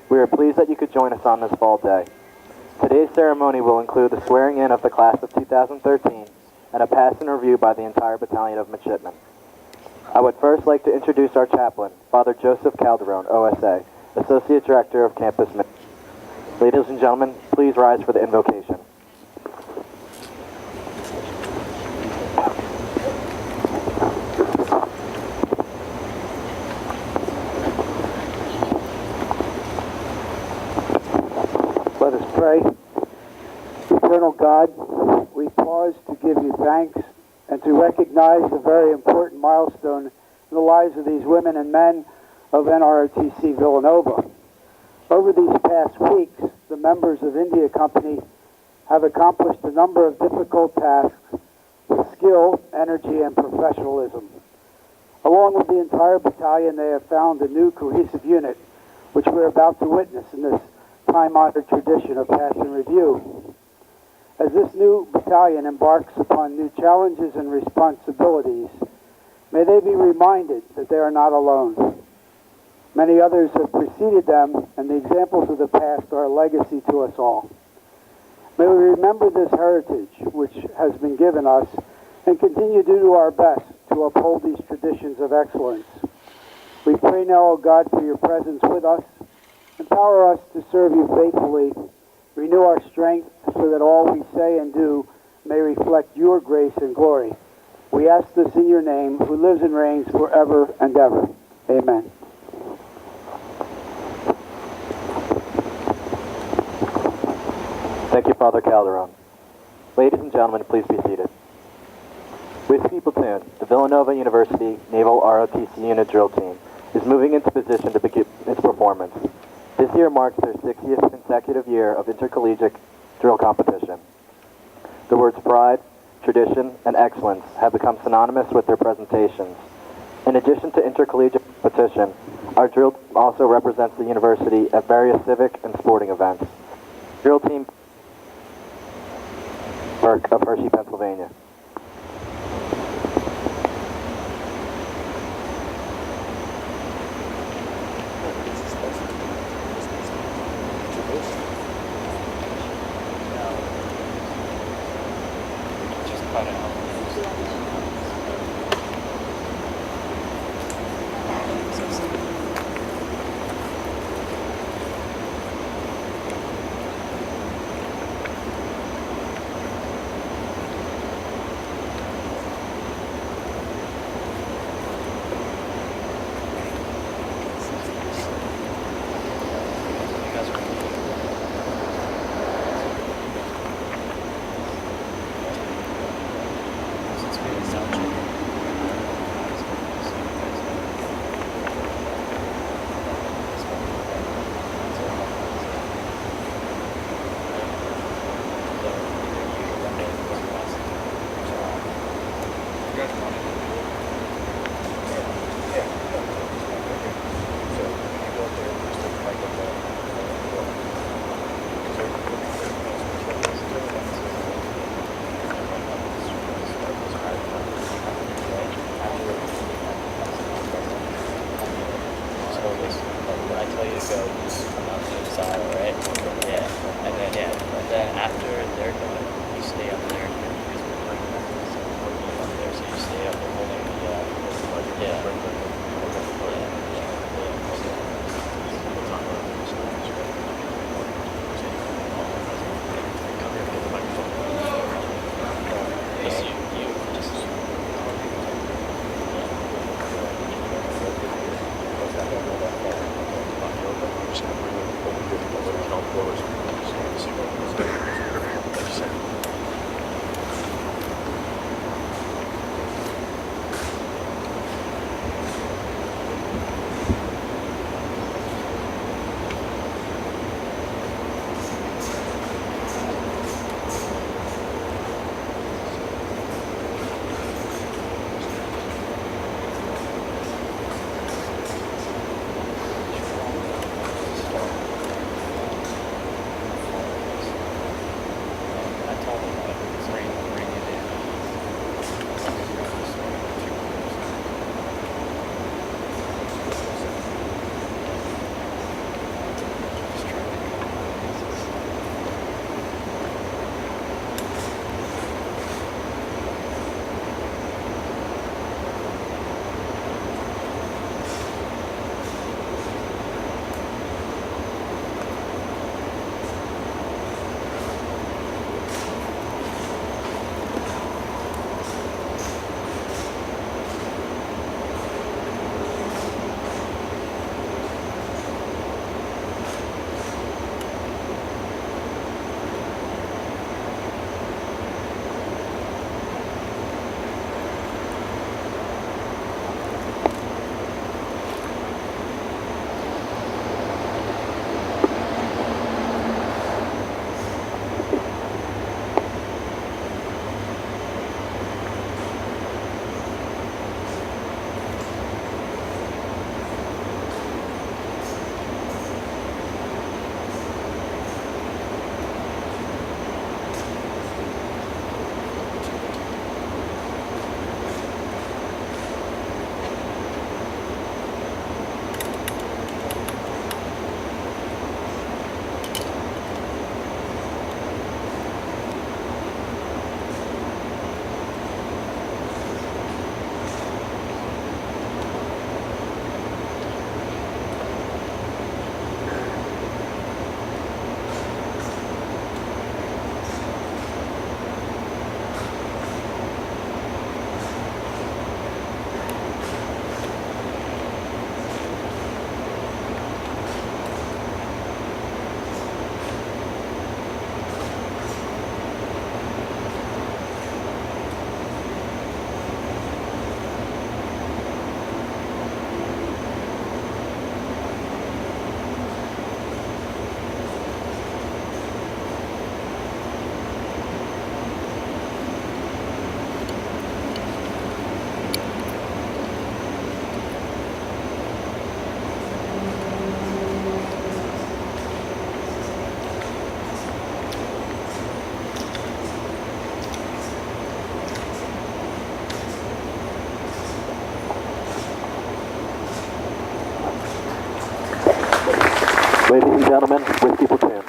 We are pleased that you could join us on this fall day. Today's ceremony will include the swearing in of the class of 2013 and a pass and review by the entire battalion of midshipmen. I would first like to introduce our chaplain, Father Joseph Calderon, OSA, Associate Director of Campus Ministry. Ladies and gentlemen, please rise for the invocation. Let us pray. Eternal God, we pause to give you thanks and to recognize the very important milestone in the lives of these women and men of NROTC Villanova. Over these past weeks, the members of India Company have accomplished a number of difficult tasks with skill, energy, and professionalism. Along with the entire battalion, they have found a new cohesive unit, which we're about to witness in this time-honored tradition of pass and review. As this new battalion embarks upon new challenges and responsibilities, may they be reminded that they are not alone. Many others have preceded them, and the examples of the past are a legacy to us all. May we remember this heritage which has been given us and continue to do our best to uphold these traditions of excellence. We pray now, O God, for your presence with us. Empower us to serve you faithfully. Renew our strength so that all we say and do may reflect your grace and glory. We ask this in your name, who lives and reigns forever and ever. Amen. Thank you, Father Calderon. Ladies and gentlemen, please be seated. Whiskey Platoon, the Villanova University Naval ROTC Unit Drill Team, is moving into position to begin its performance. This year marks their 60th consecutive year of intercollegiate drill competition. The words pride, tradition, and excellence have become synonymous with their presentations. In addition to intercollegiate competition, our drill team also represents the university at various civic and sporting events. Drill team of Hershey, Pennsylvania. gentlemen, whiskey platoon.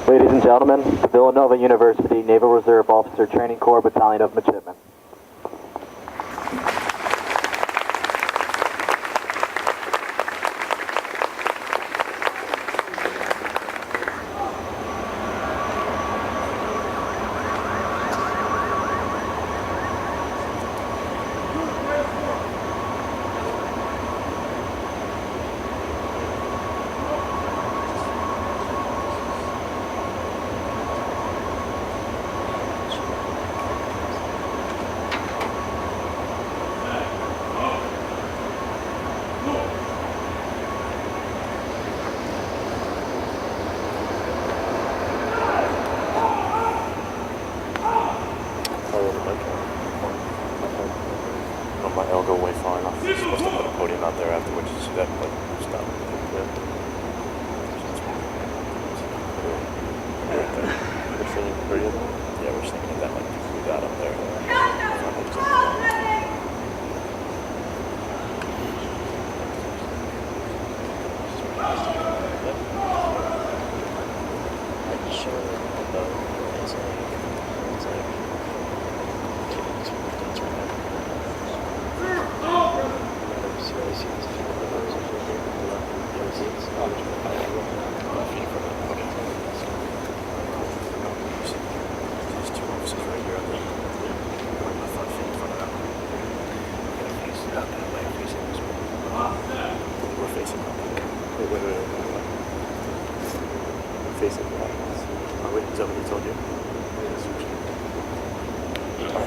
Ladies and gentlemen, the Villanova University Naval Reserve Officer Training Corps Battalion of Midshipmen. It'll go way far enough. You're supposed to put a podium out there afterwards to see that, but stop. Good feeling, pretty good? Yeah, we're just thinking of that, like, we got up there.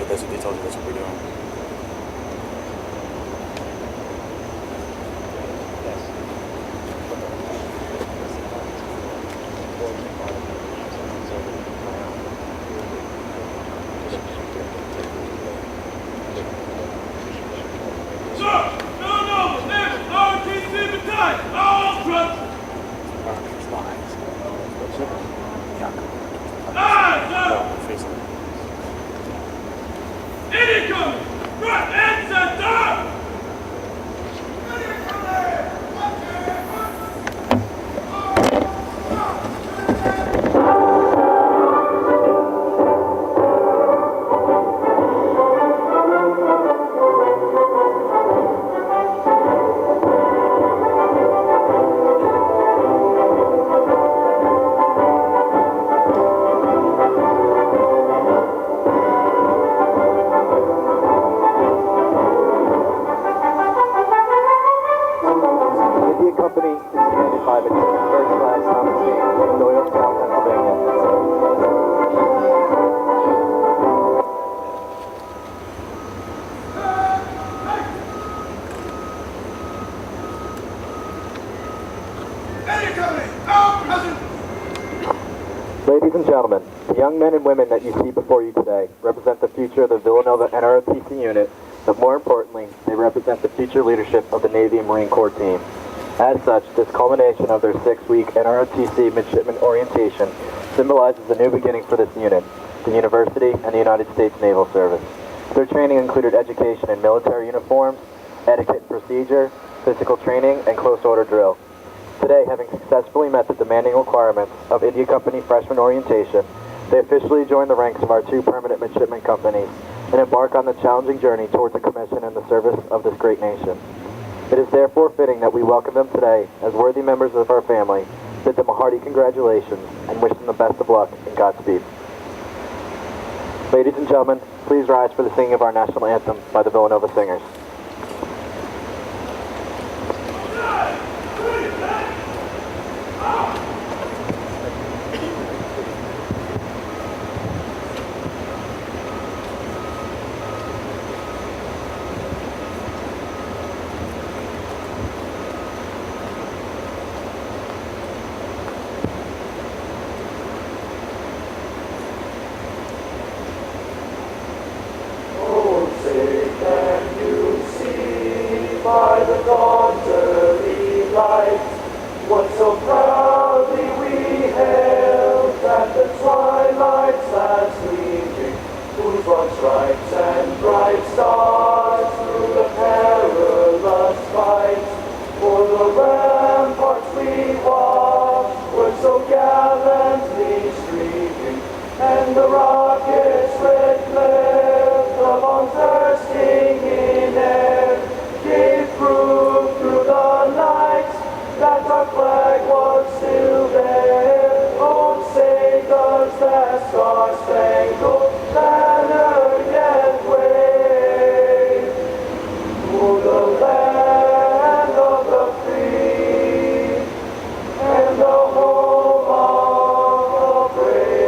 That's what they told you. That's what we're doing. Ladies and gentlemen, the young men and women that you see before you today represent the future of the Villanova NROTC unit, but more importantly, they represent the future leadership of the Navy and Marine Corps team. As such, this culmination of their 6-week NROTC Midshipmen orientation symbolizes the new beginning for this unit, the University, and the United States Naval Service. Their training included education in military uniforms, etiquette and procedure, physical training, and close order drill. Today, having successfully met the demanding requirements of India Company freshman orientation, they officially join the ranks of our 2 permanent midshipman companies and embark on the challenging journey towards a commission in the service of this great nation. It is therefore fitting that we welcome them today as worthy members of our family, bid them a hearty congratulations, and wish them the best of luck and Godspeed. Ladies and gentlemen, please rise for the singing of our national anthem by the Villanova Singers. By the dawn's early light, what so proudly we hailed at the twilight's last gleaming, whose broad stripes and bright stars through the perilous fight, for the ramparts we watched were so gallantly streaming, and the rockets' red glare, the bombs bursting in air, gave proof through the night that our flag was still there. Oh, say does that star-spangled banner yet wave for the land of the free and the home of the brave.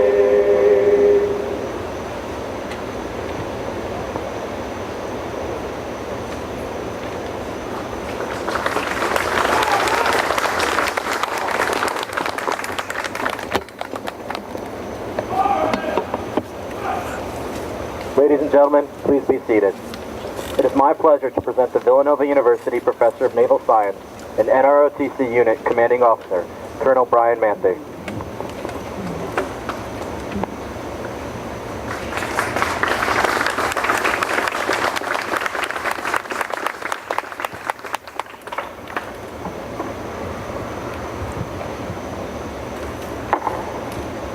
Ladies and gentlemen, please be seated. It is my pleasure to present the Villanova University Professor of Naval Science and NROTC Unit Commanding Officer, Colonel Brian Manthe.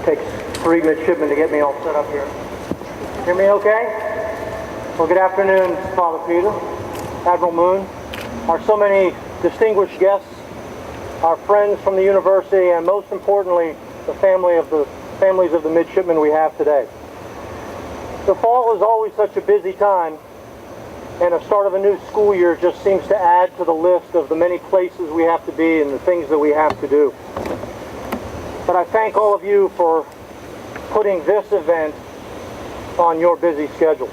Takes 3 midshipmen to get me all set up here. Hear me okay? Well, good afternoon, Father Peter, Admiral Moon, our so many distinguished guests, our friends from the university, and most importantly, the families of the midshipmen we have today. The fall is always such a busy time, and the start of a new school year just seems to add to the list of the many places we have to be and the things that we have to do. But I thank all of you for putting this event on your busy schedule.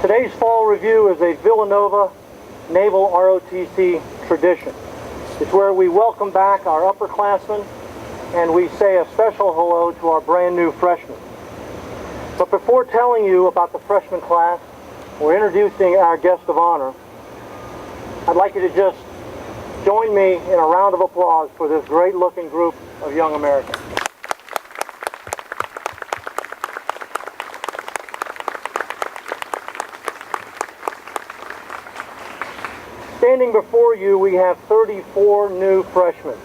Today's fall review is a Villanova Naval ROTC tradition. It's where we welcome back our upperclassmen and we say a special hello to our brand new freshmen. But before telling you about the freshman class or introducing our guest of honor, I'd like you to just join me in a round of applause for this great-looking group of young Americans. Standing before you, we have 34 new freshmen,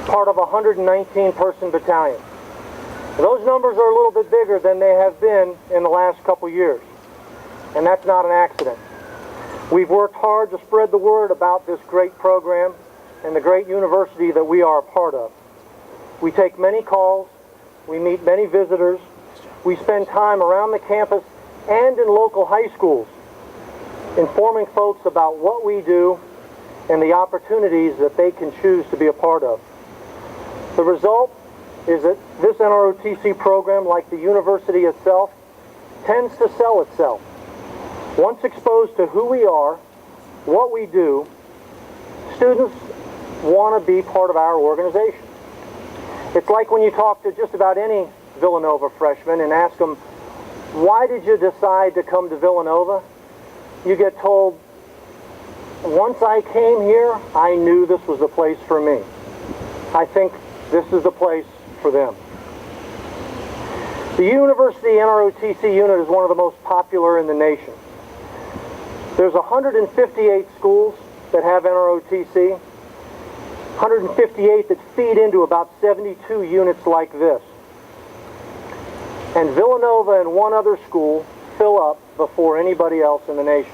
part of a 119-person battalion. Those numbers are a little bit bigger than they have been in the last couple years, and that's not an accident. We've worked hard to spread the word about this great program and the great university that we are a part of. We take many calls, we meet many visitors, we spend time around the campus and in local high schools informing folks about what we do and the opportunities that they can choose to be a part of. The result is that this NROTC program, like the university itself, tends to sell itself. Once exposed to who we are, what we do, students want to be part of our organization. It's like when you talk to just about any Villanova freshman and ask them, why did you decide to come to Villanova? You get told, once I came here, I knew this was the place for me. I think this is the place for them. The university NROTC unit is one of the most popular in the nation. There's 158 schools that have NROTC, 158 that feed into about 72 units like this. And Villanova and one other school fill up before anybody else in the nation.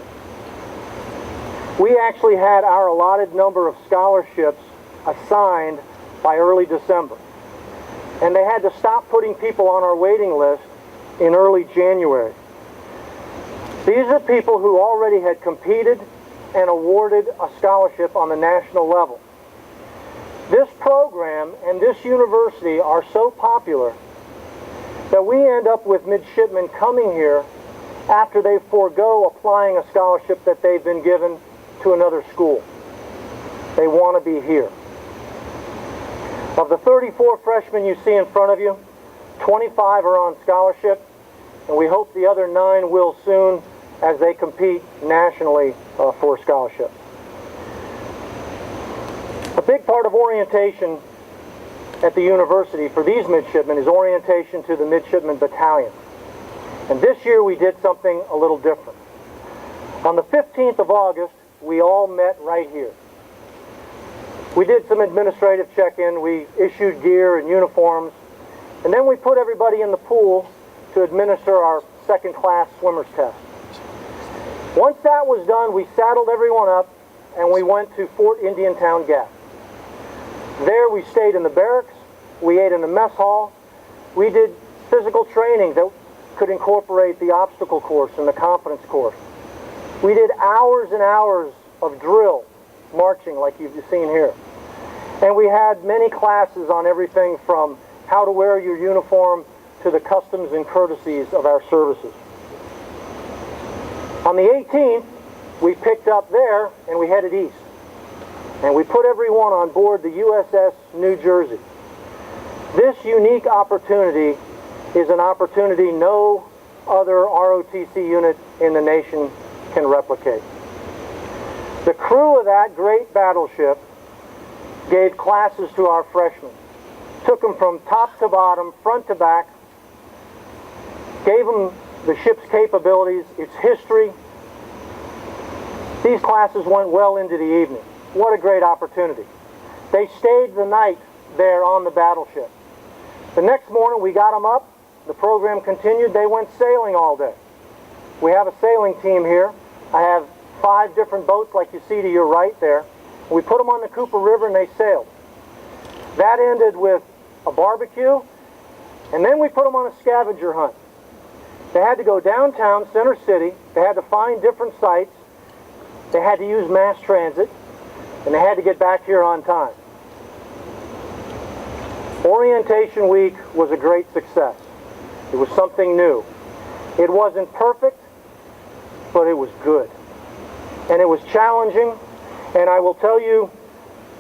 We actually had our allotted number of scholarships assigned by early December. And they had to stop putting people on our waiting list in early January. These are people who already had competed and awarded a scholarship on the national level. This program and this university are so popular that we end up with midshipmen coming here after they forego applying a scholarship that they've been given to another school. They want to be here. Of the 34 freshmen you see in front of you, 25 are on scholarship, and we hope the other 9 will soon as they compete nationally for scholarship. A big part of orientation at the university for these midshipmen is orientation to the Midshipmen Battalion. And this year we did something a little different. On the 15th of August, we all met right here. We did some administrative check-in, we issued gear and uniforms, and then we put everybody in the pool to administer our second-class swimmer's test. Once that was done, we saddled everyone up and we went to Fort Indiantown Gap. There we stayed in the barracks, we ate in the mess hall, we did physical training that could incorporate the obstacle course and the confidence course. We did hours and hours of drill, marching like you've seen here. And we had many classes on everything from how to wear your uniform to the customs and courtesies of our services. On the 18th, we picked up there and we headed east. And we put everyone on board the USS New Jersey. This unique opportunity is an opportunity no other ROTC unit in the nation can replicate. The crew of that great battleship gave classes to our freshmen, took them from top to bottom, front to back, gave them the ship's capabilities, its history. These classes went well into the evening. What a great opportunity. They stayed the night there on the battleship. The next morning we got them up, the program continued, they went sailing all day. We have a sailing team here. I have 5 different boats like you see to your right there. We put them on the Cooper River and they sailed. That ended with a barbecue, and then we put them on a scavenger hunt. They had to go downtown, Center City, they had to find different sites, they had to use mass transit, and they had to get back here on time. Orientation Week was a great success. It was something new. It wasn't perfect, but it was good. And it was challenging, and I will tell you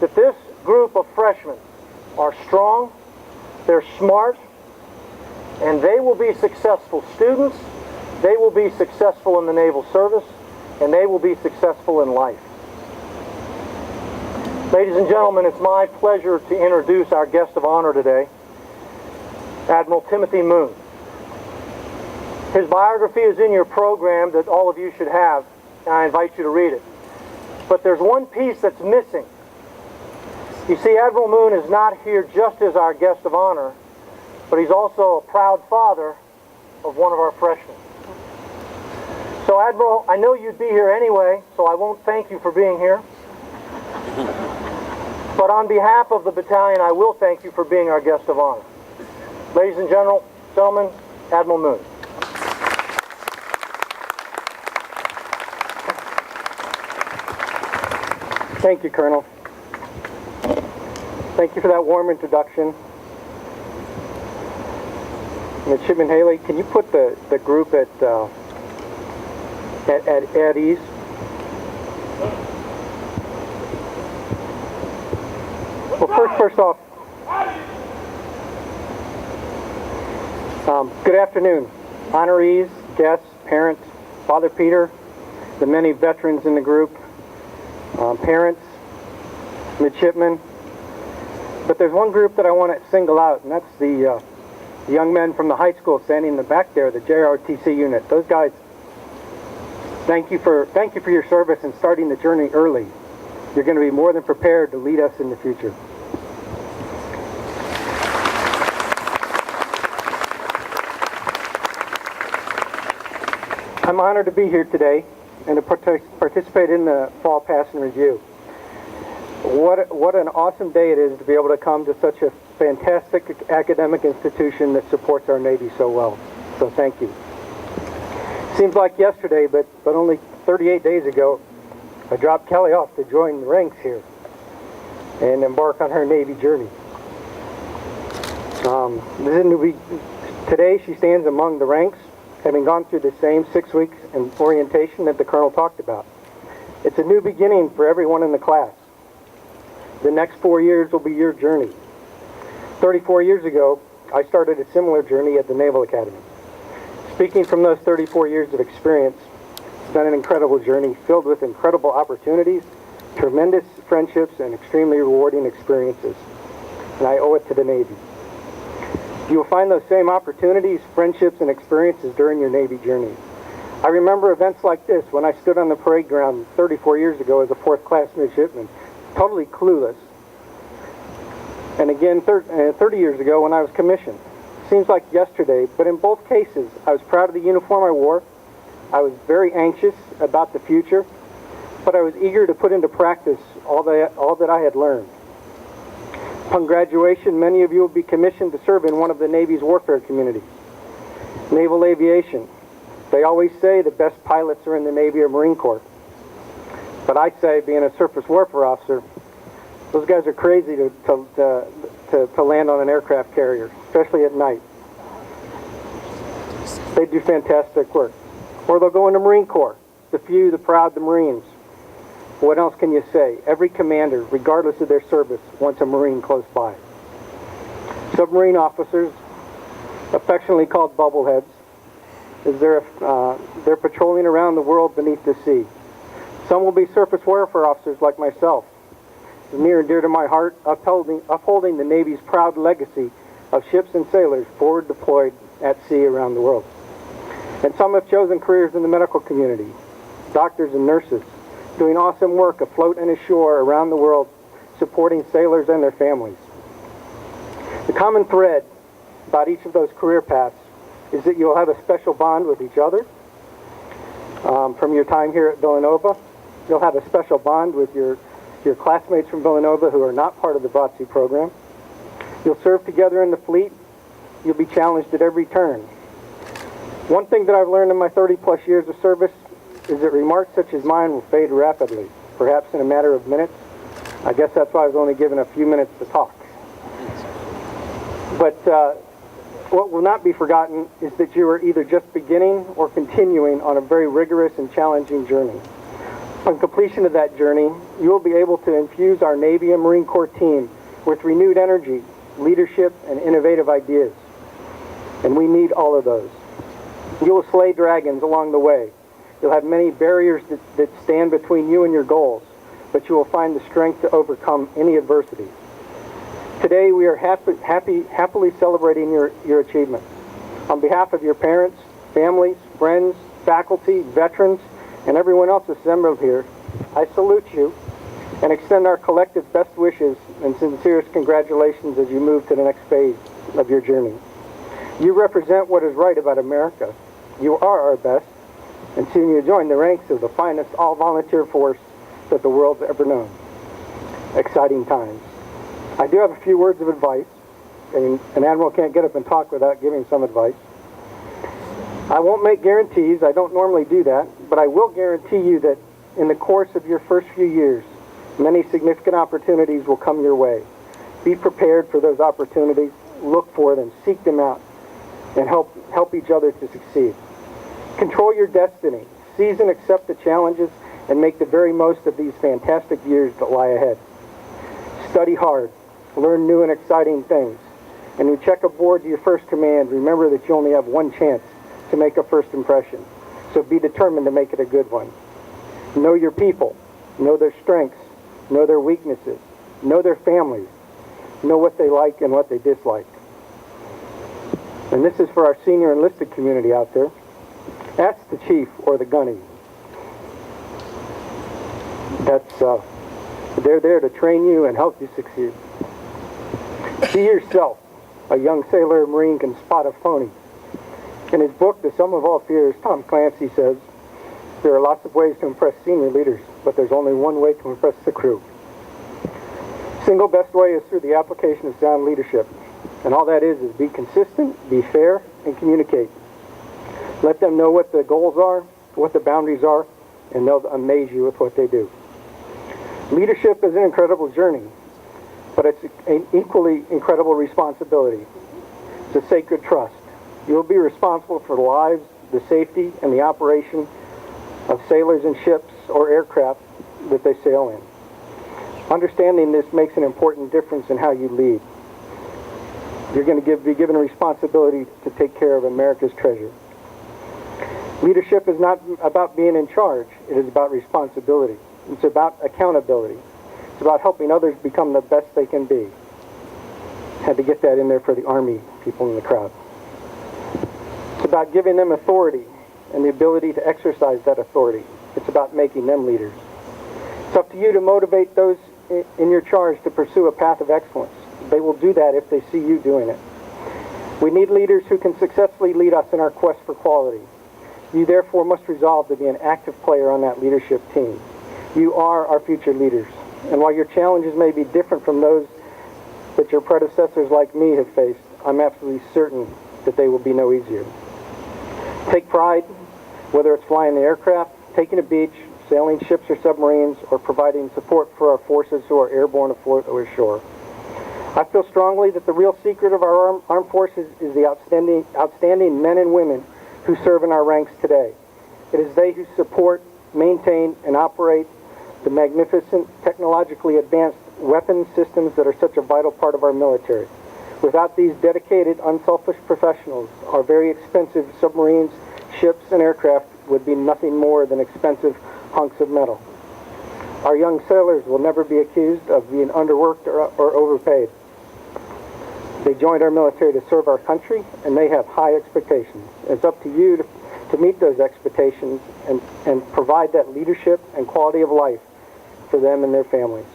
that this group of freshmen are strong, they're smart, and they will be successful students, they will be successful in the naval service, and they will be successful in life. Ladies and gentlemen, it's my pleasure to introduce our guest of honor today, Admiral Timothy Moon. His biography is in your program that all of you should have, and I invite you to read it. But there's one piece that's missing. You see, Admiral Moon is not here just as our guest of honor, but he's also a proud father of one of our freshmen. So, Admiral, I know you'd be here anyway, so I won't thank you for being here. But on behalf of the battalion, I will thank you for being our guest of honor. Ladies and gentlemen, Admiral Moon. Thank you, Colonel. Thank you for that warm introduction. Midshipman Haley, can you put the group at ease? Well, first off, good afternoon, honorees, guests, parents, Father Peter, the many veterans in the group, parents, midshipmen. But there's one group that I want to single out, and that's the young men from the high school standing in the back there, the NROTC unit. Those guys, thank you for your service and starting the journey early. You're going to be more than prepared to lead us in the future. I'm honored to be here today and to participate in the Fall Pass and Review. What an awesome day it is to be able to come to such a fantastic academic institution that supports our Navy so well. So thank you. Seems like yesterday, but only 38 days ago, I dropped Kelly off to join the ranks here and embark on her Navy journey. Today she stands among the ranks, having gone through the same 6 weeks in orientation that the Colonel talked about. It's a new beginning for everyone in the class. The next 4 years will be your journey. 34 years ago, I started a similar journey at the Naval Academy. Speaking from those 34 years of experience, it's been an incredible journey filled with incredible opportunities, tremendous friendships, and extremely rewarding experiences. And I owe it to the Navy. You will find those same opportunities, friendships, and experiences during your Navy journey. I remember events like this when I stood on the parade ground 34 years ago as a fourth-class midshipman, totally clueless. And again 30 years ago when I was commissioned. Seems like yesterday, but in both cases, I was proud of the uniform I wore. I was very anxious about the future, but I was eager to put into practice all that I had learned. Upon graduation, many of you will be commissioned to serve in one of the Navy's warfare communities. Naval aviation. They always say the best pilots are in the Navy or Marine Corps. But I say, being a surface warfare officer, those guys are crazy to land on an aircraft carrier, especially at night. They do fantastic work. Or they'll go into Marine Corps. The few, the proud, the Marines. What else can you say? Every commander, regardless of their service, wants a Marine close by. Submarine officers, affectionately called bubbleheads, is they're patrolling around the world beneath the sea. Some will be surface warfare officers like myself. It's near and dear to my heart, upholding the Navy's proud legacy of ships and sailors forward deployed at sea around the world. And some have chosen careers in the medical community, doctors and nurses, doing awesome work afloat and ashore around the world, supporting sailors and their families. The common thread about each of those career paths is that you'll have a special bond with each other. From your time here at Villanova, you'll have a special bond with your classmates from Villanova who are not part of the NROTC program. You'll serve together in the fleet. You'll be challenged at every turn. One thing that I've learned in my 30-plus years of service is that remarks such as mine will fade rapidly, perhaps in a matter of minutes. I guess that's why I was only given a few minutes to talk. But what will not be forgotten is that you are either just beginning or continuing on a very rigorous and challenging journey. On completion of that journey, you will be able to infuse our Navy and Marine Corps team with renewed energy, leadership, and innovative ideas. And we need all of those. You will slay dragons along the way. You'll have many barriers that stand between you and your goals, but you will find the strength to overcome any adversity. Today we are happily celebrating your achievements. On behalf of your parents, families, friends, faculty, veterans, and everyone else assembled here, I salute you and extend our collective best wishes and sincerest congratulations as you move to the next phase of your journey. You represent what is right about America. You are our best, and soon you join the ranks of the finest all-volunteer force that the world's ever known. Exciting times. I do have a few words of advice. An admiral can't get up and talk without giving some advice. I won't make guarantees. I don't normally do that, but I will guarantee you that in the course of your first few years, many significant opportunities will come your way. Be prepared for those opportunities. Look for them. Seek them out. And help each other to succeed. Control your destiny. Seize and accept the challenges and make the very most of these fantastic years that lie ahead. Study hard. Learn new and exciting things. And when you check aboard your first command, remember that you only have one chance to make a first impression. So be determined to make it a good one. Know your people. Know their strengths. Know their weaknesses. Know their families. Know what they like and what they dislike. And this is for our senior enlisted community out there. Ask the chief or the gunny. They're there to train you and help you succeed. Be yourself. A young sailor or Marine can spot a phony. In his book, The Sum of All Fears, Tom Clancy says, there are lots of ways to impress senior leaders, but there's only one way to impress the crew. Single best way is through the application of sound leadership. And all that is be consistent, be fair, and communicate. Let them know what the goals are, what the boundaries are, and they'll amaze you with what they do. Leadership is an incredible journey, but it's an equally incredible responsibility. It's a sacred trust. You'll be responsible for the lives, the safety, and the operation of sailors and ships or aircraft that they sail in. Understanding this makes an important difference in how you lead. You're going to be given a responsibility to take care of America's treasure. Leadership is not about being in charge. It is about responsibility. It's about accountability. It's about helping others become the best they can be. Had to get that in there for the Army people in the crowd. It's about giving them authority and the ability to exercise that authority. It's about making them leaders. It's up to you to motivate those in your charge to pursue a path of excellence. They will do that if they see you doing it. We need leaders who can successfully lead us in our quest for quality. You therefore must resolve to be an active player on that leadership team. You are our future leaders. And while your challenges may be different from those that your predecessors like me have faced, I'm absolutely certain that they will be no easier. Take pride, whether it's flying the aircraft, taking a beach, sailing ships or submarines, or providing support for our forces who are airborne, afloat, or ashore. I feel strongly that the real secret of our armed forces is the outstanding men and women who serve in our ranks today. It is they who support, maintain, and operate the magnificent, technologically advanced weapon systems that are such a vital part of our military. Without these dedicated, unselfish professionals, our very expensive submarines, ships, and aircraft would be nothing more than expensive hunks of metal. Our young sailors will never be accused of being underworked or overpaid. They joined our military to serve our country, and they have high expectations. It's up to you to meet those expectations and provide that leadership and quality of life for them and their families.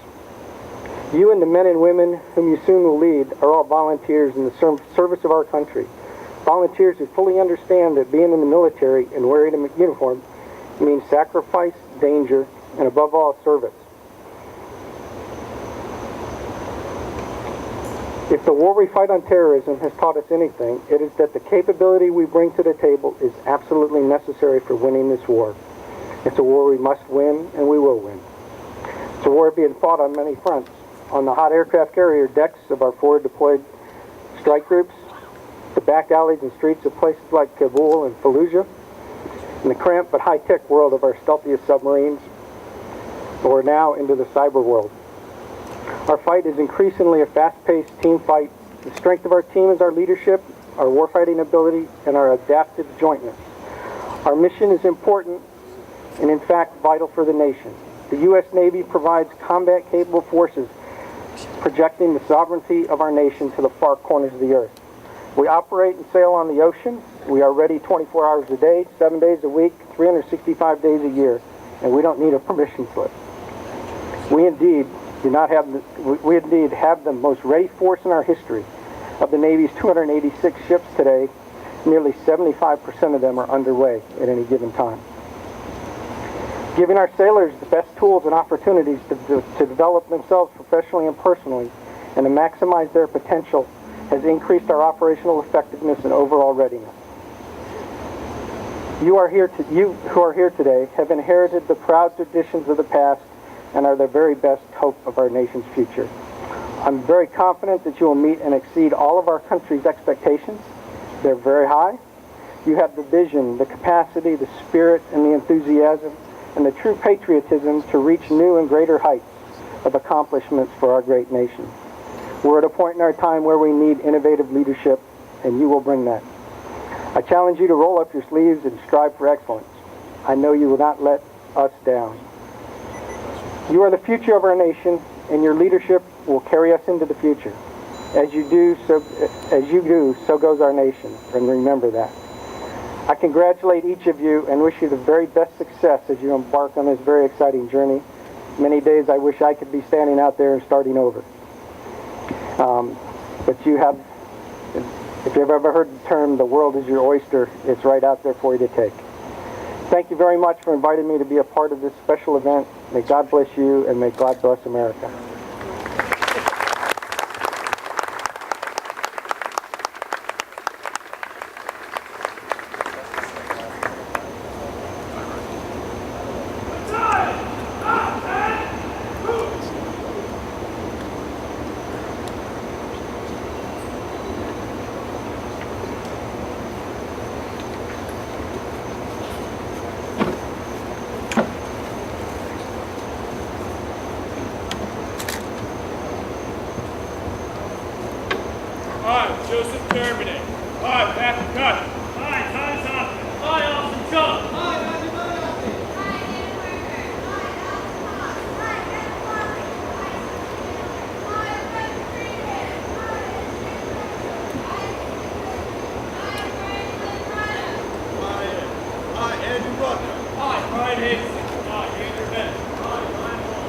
You and the men and women whom you soon will lead are all volunteers in the service of our country. Volunteers who fully understand that being in the military and wearing a uniform means sacrifice, danger, and above all, service. If the war we fight on terrorism has taught us anything, it is that the capability we bring to the table is absolutely necessary for winning this war. It's a war we must win, and we will win. It's a war being fought on many fronts. On the hot aircraft carrier decks of our forward deployed strike groups, the back alleys and streets of places like Kabul and Fallujah, in the cramped but high-tech world of our stealthiest submarines, or now into the cyber world. Our fight is increasingly a fast-paced team fight. The strength of our team is our leadership, our warfighting ability, and our adaptive jointness. Our mission is important and, in fact, vital for the nation. The U.S. Navy provides combat-capable forces projecting the sovereignty of our nation to the far corners of the earth. We operate and sail on the ocean. We are ready 24 hours a day, 7 days a week, 365 days a year, and we don't need a permission slip. We indeed have the most ready force in our history. Of the Navy's 286 ships today, nearly 75% of them are underway at any given time. Giving our sailors the best tools and opportunities to develop themselves professionally and personally and to maximize their potential has increased our operational effectiveness and overall readiness. You who are here today have inherited the proud traditions of the past and are the very best hope of our nation's future. I'm very confident that you will meet and exceed all of our country's expectations. They're very high. You have the vision, the capacity, the spirit, and the enthusiasm, and the true patriotism to reach new and greater heights of accomplishments for our great nation. We're at a point in our time where we need innovative leadership, and you will bring that. I challenge you to roll up your sleeves and strive for excellence. I know you will not let us down. You are the future of our nation, and your leadership will carry us into the future. As you do, so goes our nation, and remember that. I congratulate each of you and wish you the very best success as you embark on this very exciting journey. Many days I wish I could be standing out there and starting over. But you have, if you've ever heard the term, the world is your oyster, it's right out there for you to take. Thank you very much for inviting me to be a part of this special event. May God bless you, and may God bless America. Joseph Germany. Hi, Captain Cut. Hi, Thomas Hoffman. Hi, Austin Chuck. Hi, Matthew Murdoch. Hi, Andrew Rucker. Hi, Brian Hastings. Hi, Andrew Bennett. Hi, Ryan Wall.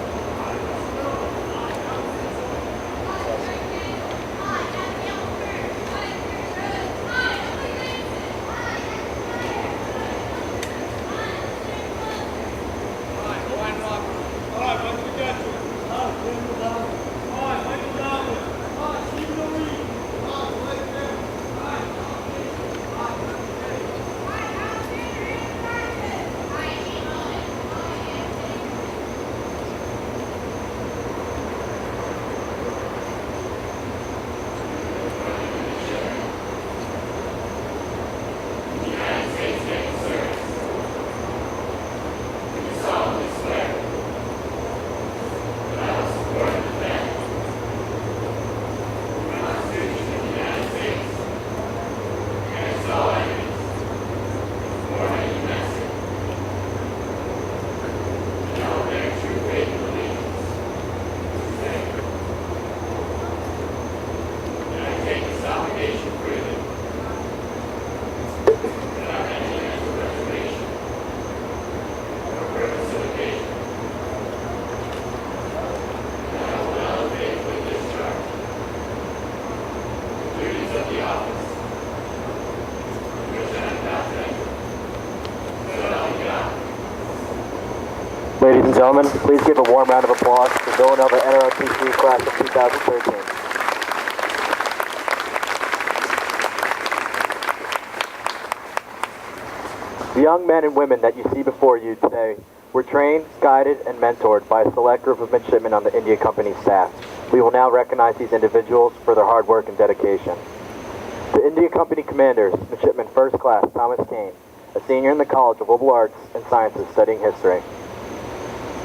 Ladies and gentlemen, please give a warm round of applause to Villanova NROTC class of 2013. The young men and women that you see before you today were trained, guided, and mentored by a select group of midshipmen on the India Company staff. We will now recognize these individuals for their hard work and dedication. To India Company Commanders, Midshipman First Class Thomas Kane, a senior in the College of Liberal Arts and Sciences studying history.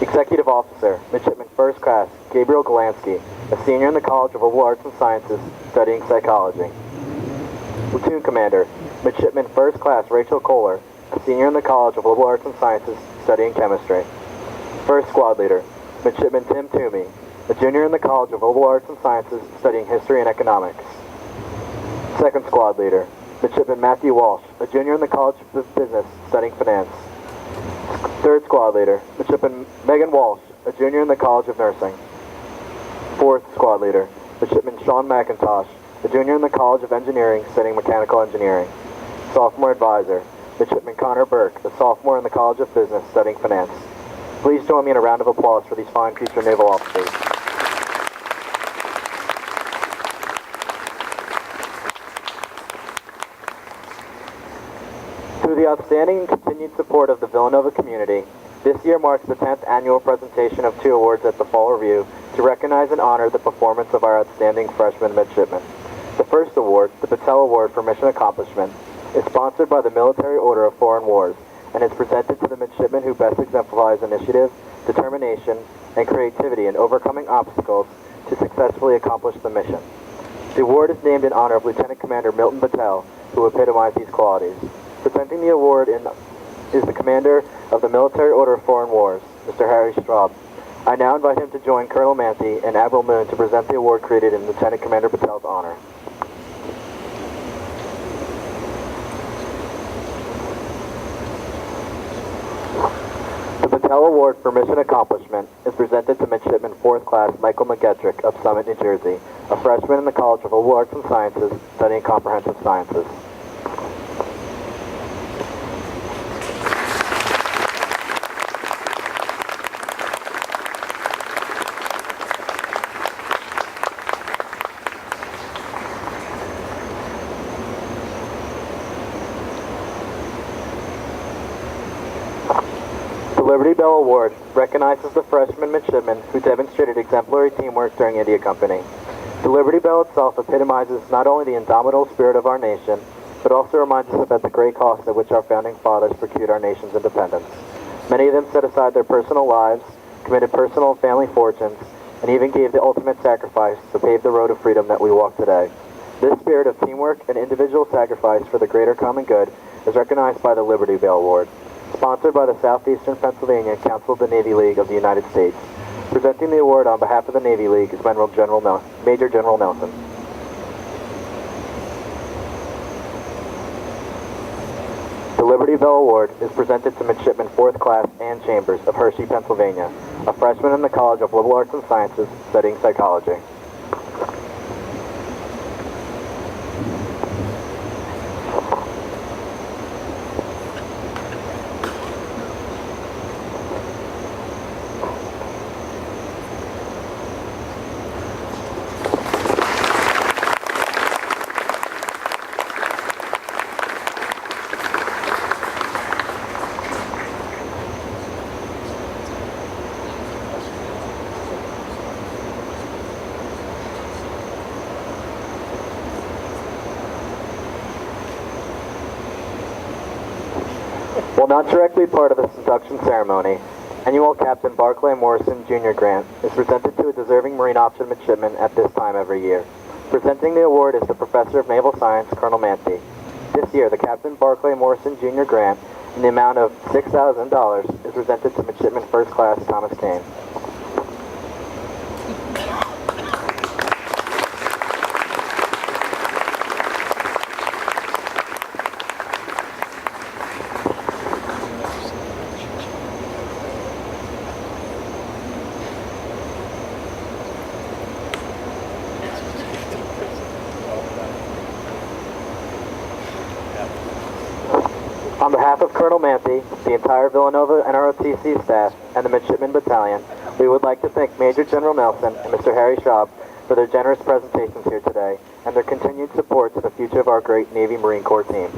Executive Officer, Midshipman First Class Gabriel Golansky, a senior in the College of Liberal Arts and Sciences studying psychology. Platoon Commander, Midshipman First Class Rachel Kohler, a senior in the College of Liberal Arts and Sciences studying chemistry. First Squad Leader, Midshipman Tim Toomey, a junior in the College of Liberal Arts and Sciences studying history and economics. Second Squad Leader, Midshipman Matthew Walsh, a junior in the College of Business studying finance. Third Squad Leader, Midshipman Megan Walsh, a junior in the College of Nursing. Fourth Squad Leader, Midshipman Sean McIntosh, a junior in the College of Engineering studying mechanical engineering. Sophomore Advisor, Midshipman Connor Burke, a sophomore in the College of Business studying finance. Please join me in a round of applause for these fine future naval officers. Through the outstanding and continued support of the Villanova community, this year marks the 10th annual presentation of 2 awards at the Fall Review to recognize and honor the performance of our outstanding freshman midshipmen. The first award, the Patel Award for Mission Accomplishment, is sponsored by the Military Order of Foreign Wars and is presented to the midshipmen who best exemplifies initiative, determination, and creativity in overcoming obstacles to successfully accomplish the mission. The award is named in honor of Lieutenant Commander Milton Patel, who epitomized these qualities. Presenting the award is the Commander of the Military Order of Foreign Wars, Mr. Harry Straub. I now invite him to join Colonel Manthey and Admiral Moon to present the award created in Lieutenant Commander Patel's honor. The Patel Award for Mission Accomplishment is presented to Midshipman 4th Class Michael McGettrick of Summit, New Jersey, a freshman in the College of Liberal Arts and Sciences studying Comprehensive Sciences. The Liberty Bell Award recognizes the freshman midshipmen who demonstrated exemplary teamwork during India Company. The Liberty Bell itself epitomizes not only the indomitable spirit of our nation, but also reminds us about the great cost at which our founding fathers procured our nation's independence. Many of them set aside their personal lives, committed personal and family fortunes, and even gave the ultimate sacrifice to pave the road of freedom that we walk today. This spirit of teamwork and individual sacrifice for the greater common good is recognized by the Liberty Bell Award, sponsored by the Southeastern Pennsylvania Council of the Navy League of the United States. Presenting the award on behalf of the Navy League is Major General Nelson. The Liberty Bell Award is presented to Midshipman 4th Class Ann Chambers of Hershey, Pennsylvania, a freshman in the College of Liberal Arts and Sciences studying psychology. While not directly part of this induction ceremony, annual Captain Barclay Morrison Jr. Grant is presented to a deserving Marine Option midshipman at this time every year. Presenting the award is the Professor of Naval Science, Colonel Manthey. This year, the Captain Barclay Morrison Jr. Grant, in the amount of $6,000, is presented to Midshipman 1st Class Thomas Kane. On behalf of Colonel Manthey, the entire Villanova NROTC staff, and the Midshipmen Battalion, we would like to thank Major General Nelson and Mr. Harry Straub for their generous presentations here today and their continued support to the future of our great Navy Marine Corps team.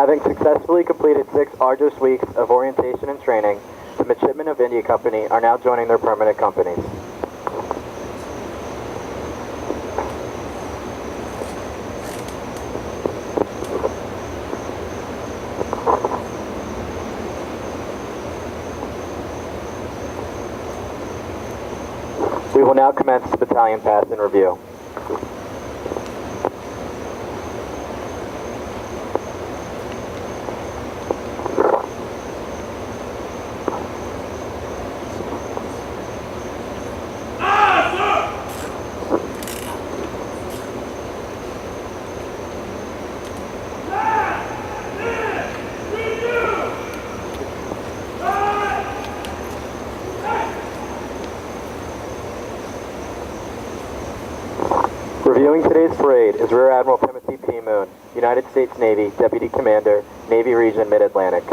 Having successfully completed 6 arduous weeks of orientation and training, the Midshipmen of India Company are now joining their permanent companies. We will now commence the battalion pass and review. Reviewing today's parade is Rear Admiral Timothy P. Moon, United States Navy Deputy Commander, Navy Region Mid-Atlantic.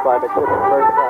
By Midshipmen First